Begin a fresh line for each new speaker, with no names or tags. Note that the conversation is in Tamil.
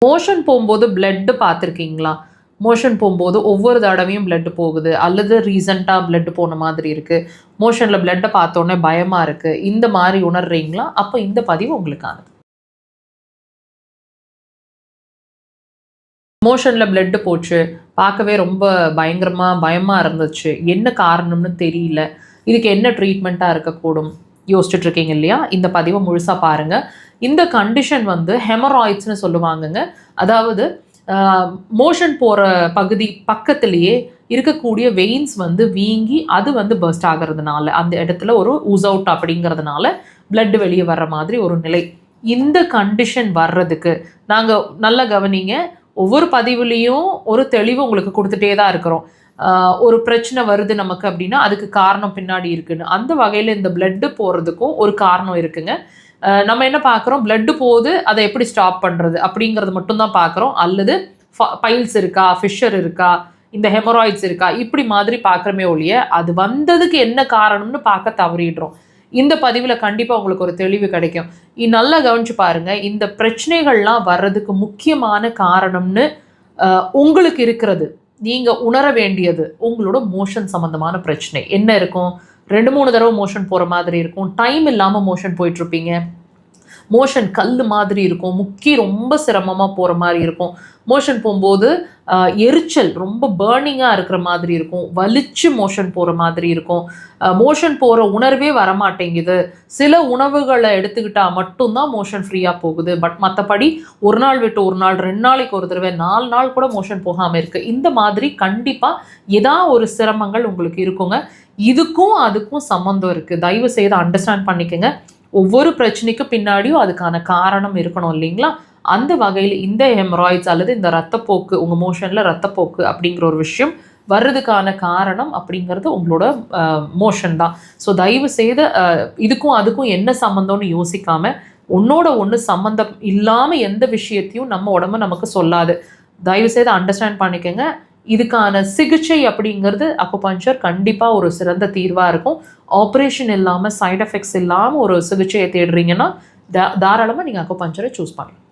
மோஷன் போகும்போது பிளட் பார்த்துருக்கீங்களா? மோஷன் போகும்போது ஒவ்வொரு தடவையும் பிளட் போகுது, அல்லது ரீசெண்டாக பிளட் போன மாதிரி இருக்குது, மோஷனில் பிளட்டை பார்த்தோன்னே பயமாக இருக்குது, இந்த மாதிரி உணர்றீங்களா? அப்போ இந்த பதிவு உங்களுக்கானது. மோஷனில் பிளட்டு போச்சு, பார்க்கவே ரொம்ப பயமாக இருந்துச்சு, என்ன காரணம்னு தெரியல, இதுக்கு என்ன ட்ரீட்மெண்ட்டாக இருக்கக்கூடும் யோசிச்சுட்டு இருக்கீங்க இல்லையா? இந்த பதிவை முழுசாக பாருங்கள். இந்த கண்டிஷன் வந்து ஹெமராய்ட்ஸ்னு சொல்லுவாங்கங்க. அதாவது மோஷன் போகிற பகுதி பக்கத்துலேயே இருக்கக்கூடிய வெயின்ஸ் வந்து வீங்கி அது வந்து பர்ஸ்ட் ஆகிறதுனால, அந்த இடத்துல ஒரு ஊஸ் அவுட் அப்படிங்கிறதுனால பிளட் வெளியே வர்ற மாதிரி ஒரு நிலை. இந்த கண்டிஷன் வர்றதுக்கு நாங்கள் நல்லா கவனிங்க, ஒவ்வொரு பதிவுலேயும் ஒரு தெளிவு உங்களுக்கு கொடுத்துட்டே தான் இருக்கிறோம். ஒரு பிரச்சனை வருது நமக்கு அப்படின்னா அதுக்கு காரணம் பின்னாடி இருக்குன்னு. அந்த வகையில் இந்த பிளட்டு போகிறதுக்கும் ஒரு காரணம் இருக்குங்க. நம்ம என்ன பார்க்குறோம், பிளட்டு போகுது, அதை எப்படி ஸ்டாப் பண்ணுறது அப்படிங்கிறது மட்டும்தான் பார்க்குறோம். அல்லது பைல்ஸ் இருக்கா, ஃபிஷர் இருக்கா, இந்த ஹெமராய்ட்ஸ் இருக்கா, இப்படி மாதிரி பார்க்குறமே ஒழிய அது வந்ததுக்கு என்ன காரணம்னு பார்க்க தவறிடுறோம். இந்த பதிவில் கண்டிப்பாக உங்களுக்கு ஒரு தெளிவு கிடைக்கும். நல்லா கவனிச்சு பாருங்கள், இந்த பிரச்சனைகள்லாம் வர்றதுக்கு முக்கியமான காரணம்னு உங்களுக்கு இருக்கிறது, நீங்கள் உணர வேண்டியது உங்களோட மோஷன் சம்மந்தமான பிரச்சனை என்ன இருக்கும். 2-3 தடவை மோஷன் போகிற மாதிரி இருக்கும், டைம் இல்லாமல் மோஷன் போயிட்டுருப்பீங்க, மோஷன் கல் மாதிரி இருக்கும், முக்கி ரொம்ப சிரமமாக போகிற மாதிரி இருக்கும், மோஷன் போகும்போது எரிச்சல் ரொம்ப பேர்னிங்காக இருக்கிற மாதிரி இருக்கும், வலிச்சு மோஷன் போகிற மாதிரி இருக்கும், மோஷன் போகிற உணர்வே வரமாட்டேங்குது, சில உணவுகளை எடுத்துக்கிட்டால் மட்டும்தான் மோஷன் ஃப்ரீயாக போகுது, பட் மற்றபடி ஒரு நாள் விட்டு ஒரு நாள், 2 நாளைக்கு ஒரு தடவை, 4 நாள் கூட மோஷன் போகாமல் இருக்குது. இந்த மாதிரி கண்டிப்பாக ஏதாவது ஒரு சிரமங்கள் உங்களுக்கு இருக்குங்க. இதுக்கும் அதுக்கும் சம்மந்தம் இருக்குது. தயவு செய்து அண்டர்ஸ்டாண்ட் பண்ணிக்கோங்க. ஒவ்வொரு பிரச்சனைக்கும் பின்னாடியும் அதுக்கான காரணம் இருக்கணும் இல்லைங்களா? அந்த வகையில் இந்த ஹெமராய்ட்ஸ் அல்லது இந்த ரத்தப்போக்கு, உங்கள் மோஷனில் ரத்தப்போக்கு அப்படிங்கிற ஒரு விஷயம் வர்றதுக்கான காரணம் அப்படிங்கிறது உங்களோட மோஷன் தான். ஸோ தயவு செய்து இதுக்கும் அதுக்கும் என்ன சம்மந்தம்னு யோசிக்காமல், ஒன்னோட ஒன்று சம்மந்தம் இல்லாமல் எந்த விஷயத்தையும் நம்ம உடம்பு நமக்கு சொல்லாது. தயவு செய்து அண்டர்ஸ்டாண்ட் பண்ணிக்கோங்க. இதுக்கான சிகிச்சை அப்படிங்கிறது அக்குபஞ்சர் கண்டிப்பாக ஒரு சிறந்த தீர்வாக இருக்கும். ஆப்ரேஷன் இல்லாமல், சைட் எஃபெக்ட்ஸ் இல்லாமல் ஒரு சிகிச்சையை தேடுறீங்கன்னா தாராளமாக நீங்கள் அக்குபஞ்சரை சூஸ் பண்ணலாம்.